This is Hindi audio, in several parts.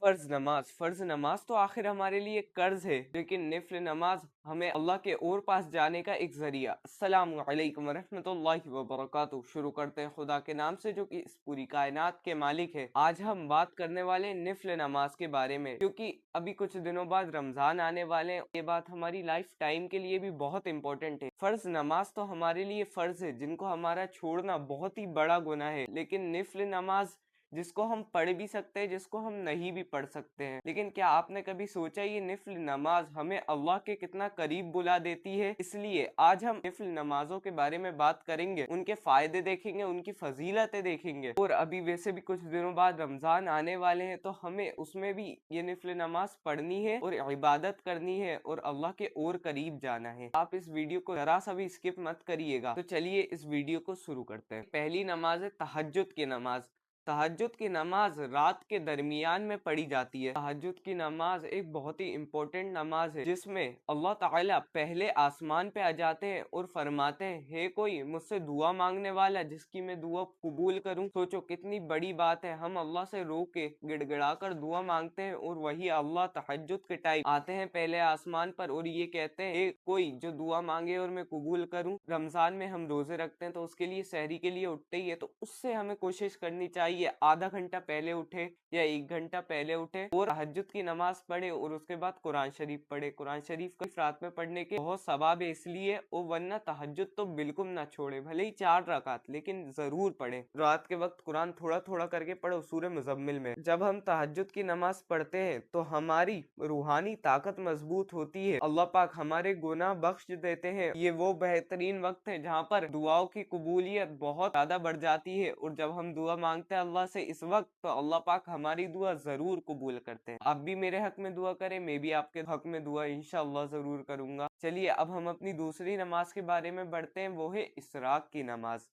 फर्ज नमाज तो आखिर हमारे लिए कर्ज है, लेकिन निफल नमाज हमें अल्लाह के और पास जाने का एक जरिया। अस्सलामु अलैकुम वरहमतुल्लाहि वबरकातुहू। शुरू करते हैं खुदा के नाम से जो कि इस पूरी कायनात के मालिक है। आज हम बात करने वाले हैं निफल नमाज के बारे में, क्योंकि अभी कुछ दिनों बाद रमजान आने वाले हैं। ये बात हमारी लाइफ टाइम के लिए भी बहुत इंपॉर्टेंट है। फर्ज नमाज तो हमारे लिए फर्ज है जिनको हमारा छोड़ना बहुत ही बड़ा गुनाह है, लेकिन निफल नमाज जिसको हम पढ़ भी सकते हैं, जिसको हम नहीं भी पढ़ सकते हैं। लेकिन क्या आपने कभी सोचा ये निफल नमाज हमें अल्लाह के कितना करीब बुला देती है? इसलिए आज हम निफल नमाजों के बारे में बात करेंगे, उनके फायदे देखेंगे, उनकी फजीलतें देखेंगे। और अभी वैसे भी कुछ दिनों बाद रमजान आने वाले हैं, तो हमें उसमें भी ये निफल नमाज पढ़नी है और इबादत करनी है और अल्लाह के और करीब जाना है। आप इस वीडियो को जरा सा भी स्किप मत करिएगा। तो चलिए इस वीडियो को शुरू करते हैं। पहली नमाज है तहज्जुद की नमाज। तहज्जुद की नमाज रात के दरमियान में पढ़ी जाती है। तहज्जुद की नमाज एक बहुत ही इम्पोर्टेंट नमाज है, जिसमें अल्लाह ताला पहले आसमान पे आ जाते हैं और फरमाते हैं, हे कोई मुझसे दुआ मांगने वाला जिसकी मैं दुआ कबूल करूं। सोचो कितनी बड़ी बात है, हम अल्लाह से रो के गिड़गिड़ा कर दुआ मांगते हैं और वही अल्लाह तहज्जुद के टाइम आते हैं पहले आसमान पर और ये कहते हैं, हे कोई जो दुआ मांगे और मैं कबूल करूं। रमजान में हम रोजे रखते हैं तो उसके लिए सहरी के लिए उठते ही है, तो उससे हमें कोशिश करनी चाहिए आधा घंटा पहले उठे या 1 घंटा पहले उठे और तहज्जुद की नमाज पढ़े और उसके बाद कुरान शरीफ पढ़े। कुरान शरीफ को रात में पढ़ने के बहुत सवाब है इसलिए, और वरना तहज्जुद तो बिल्कुल ना छोड़े, भले ही 4 रकात लेकिन जरूर पढ़े। रात के वक्त कुरान थोड़ा थोड़ा करके पढ़ो सूरह मुज़म्मिल में। जब हम तहज्जुद की नमाज पढ़ते हैं तो हमारी रूहानी ताकत मजबूत होती है, अल्लाह पाक हमारे गुनाह बख्श देते हैं। ये वो बेहतरीन वक्त है जहाँ पर दुआओं की कबूलियत बहुत ज्यादा बढ़ जाती है, और जब हम दुआ मांगते हैं अल्लाह से इस वक्त, तो अल्लाह पाक हमारी दुआ जरूर कबूल करते हैं। आप भी मेरे हक में दुआ करें, मैं भी आपके हक में दुआ इंशाअल्लाह जरूर करूंगा। चलिए अब हम अपनी दूसरी नमाज के बारे में बढ़ते हैं, वो है इशराक की नमाज।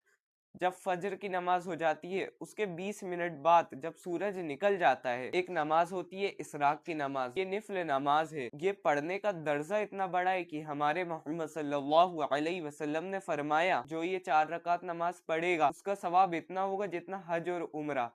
जब फजर की नमाज हो जाती है उसके 20 मिनट बाद जब सूरज निकल जाता है, एक नमाज होती है इशराक की नमाज। ये निफल नमाज है। ये पढ़ने का दर्जा इतना बड़ा है कि हमारे मोहम्मद सल्लल्लाहु अलैहि वसल्लम ने फरमाया, जो ये 4 रकात नमाज पढ़ेगा उसका सवाब इतना होगा जितना हज और उम्रा।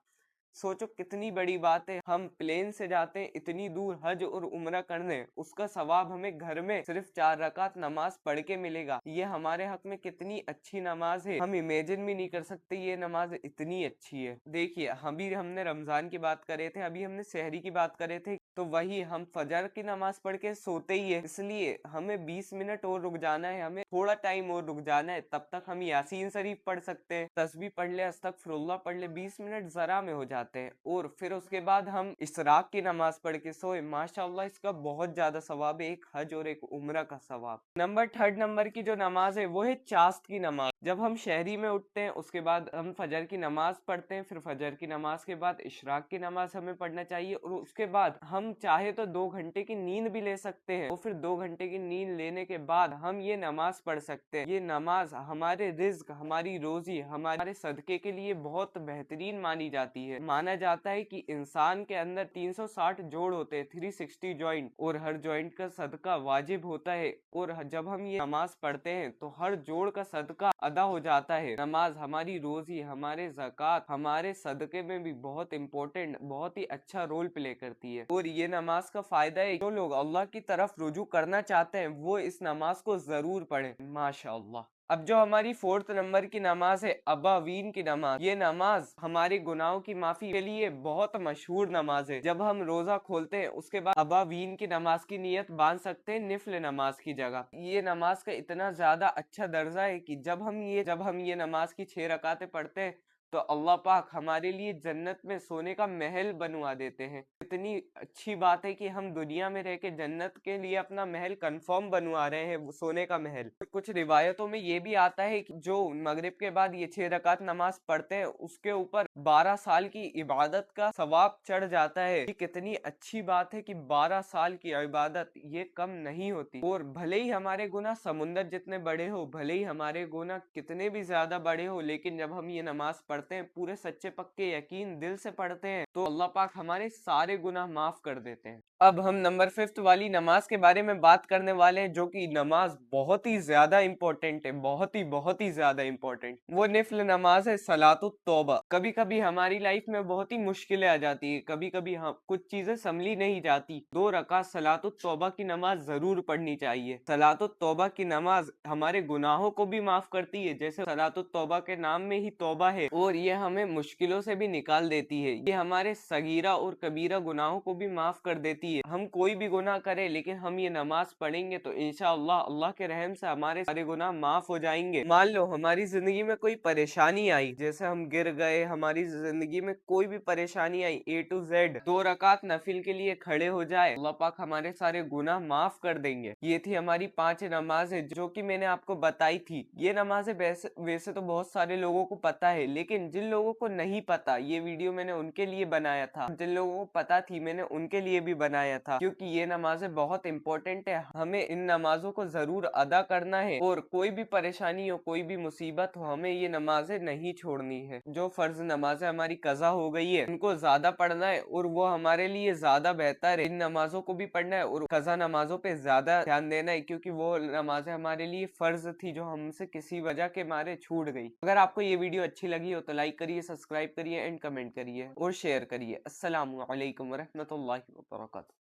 सोचो कितनी बड़ी बात है, हम प्लेन से जाते हैं इतनी दूर हज और उम्रा करने, उसका सवाब हमें घर में सिर्फ 4 रकात नमाज पढ़ के मिलेगा। ये हमारे हक में कितनी अच्छी नमाज है, हम इमेजिन भी नहीं कर सकते ये नमाज इतनी अच्छी है। देखिए हमने रमजान की बात करे थे, अभी हमने सहरी की बात करे थे, तो वही हम फजर की नमाज पढ़ के सोते ही है, इसलिए हमें 20 मिनट और रुक जाना है, हमें थोड़ा टाइम और रुक जाना है। तब तक हम यासीन शरीफ पढ़ सकते हैं, तस्बीह पढ़ ले, अस्तगफिरुल्लाह पढ़ ले, 20 मिनट जरा में हो जाते हैं। और फिर उसके बाद हम इशराक की नमाज पढ़ के सोए, माशाअल्लाह इसका बहुत ज्यादा सवाब है, एक हज और एक उम्रा का सवाब। थर्ड नंबर की जो नमाज है वो है चास्त की नमाज। जब हम शहरी में उठते हैं उसके बाद हम फजर की नमाज पढ़ते हैं, फिर फजर की नमाज के बाद इशराक की नमाज हमें पढ़ना चाहिए, और उसके बाद हम चाहे तो 2 घंटे की नींद भी ले सकते हैं, और फिर 2 घंटे की नींद लेने के बाद हम ये नमाज पढ़ सकते हैं। ये नमाज हमारे रिज्क, हमारी रोजी, हमारे सदके के लिए बहुत बेहतरीन मानी जाती है। माना जाता है कि इंसान के अंदर 360 जोड़ होते हैं, 360 जॉइंट, और हर जॉइंट का सदका वाजिब होता है, और जब हम ये नमाज पढ़ते हैं तो हर जोड़ का सदका अदा हो जाता है। नमाज हमारी रोजी, हमारे ज़कात, हमारे सदके में भी बहुत इंपॉर्टेंट, बहुत ही अच्छा रोल प्ले करती है। और ये नमाज का फायदा है, जो लोग अल्लाह की तरफ रुजू करना चाहते हैं वो इस नमाज को जरूर पढ़ें, माशाअल्लाह। अब जो हमारी 4th नंबर की नमाज है अबावीन की नमाज, ये नमाज हमारे गुनाहों की माफी के लिए बहुत मशहूर नमाज है। जब हम रोजा खोलते हैं उसके बाद अबावीन की नमाज की नियत बांध सकते हैं निफल नमाज की जगह। ये नमाज का इतना ज्यादा अच्छा दर्जा है कि जब हम ये नमाज की 6 रकातें पढ़ते हैं तो अल्लाह पाक हमारे लिए जन्नत में सोने का महल बनवा देते हैं। इतनी अच्छी बात है कि हम दुनिया में रह के जन्नत के लिए अपना महल कंफर्म बनवा रहे हैं, वो सोने का महल। कुछ रिवायतों में ये भी आता है कि जो मगरिब के बाद ये 6 रकात नमाज पढ़ते हैं उसके ऊपर 12 साल की इबादत का सवाब चढ़ जाता है। ये कितनी अच्छी बात है कि 12 साल की इबादत ये कम नहीं होती। और भले ही हमारे गुनाह समुंदर जितने बड़े हो, भले ही हमारे गुनाह कितने भी ज्यादा बड़े हो, लेकिन जब हम ये नमाज पढ़ते हैं पूरे सच्चे पक्के यकीन दिल से पढ़ते हैं, तो अल्लाह पाक हमारे सारे गुनाह माफ कर देते हैं। अब हम नंबर 5 वाली नमाज के बारे में बात करने वाले हैं, जो कि नमाज बहुत ही ज्यादा इंपॉर्टेंट है, बहुत ही ज्यादा इंपॉर्टेंट। वो निफल नमाज है सलातुत तौबा। कभी कभी हमारी लाइफ में बहुत ही मुश्किलें आ जाती है, कभी कभी हम कुछ चीजें संभली नहीं जाती, 2 रकात सलातुत तौबा की नमाज जरूर पढ़नी चाहिए। सलातुत तौबा की नमाज हमारे गुनाहों को भी माफ करती है, जैसे सलातुत तौबा के नाम में ही तौबा है, और ये हमें मुश्किलों से भी निकाल देती है। ये हमारे सगीरा और कबीरा गुनाहों को भी माफ कर देती है। हम कोई भी गुनाह करें लेकिन हम ये नमाज पढ़ेंगे तो इंशाअल्लाह अल्लाह के रहम से हमारे सारे गुनाह माफ हो जाएंगे। मान लो हमारी जिंदगी में कोई परेशानी आई, जैसे हम गिर गए, हमारी जिंदगी में कोई भी परेशानी आई, A to Z, 2 रकात नफिल के लिए खड़े हो जाए, अल्लाह पाक हमारे सारे गुनाह माफ कर देंगे। ये थी हमारी 5 नमाजें जो कि मैंने आपको बताई थी। ये नमाजें वैसे तो बहुत सारे लोगों को पता है, लेकिन जिन लोगों को नहीं पता, ये वीडियो मैंने उनके लिए बनाया था। जिन लोगों को पता थी, मैंने उनके लिए भी बनाया था, क्योंकि ये नमाजें बहुत इंपॉर्टेंट है। हमें इन नमाजों को जरूर अदा करना है, और कोई भी परेशानी हो, कोई भी मुसीबत हो, हमें ये नमाजें नहीं छोड़नी है। जो फर्ज नमाजें हमारी कजा हो गई है, उनको ज्यादा पढ़ना है, और वो हमारे लिए ज्यादा बेहतर है। इन नमाजों को भी पढ़ना है और कजा नमाजों पे ज्यादा ध्यान देना है, क्योंकि वो नमाजें हमारे लिए फर्ज थी जो हमसे किसी वजह के मारे छूट गई। अगर आपको ये वीडियो अच्छी लगी हो तो लाइक करिए, सब्सक्राइब करिए एंड कमेंट करिए और शेयर करिए। अस्सलामु अलैकुम वरहमतुल्लाहि वबरकातुहू।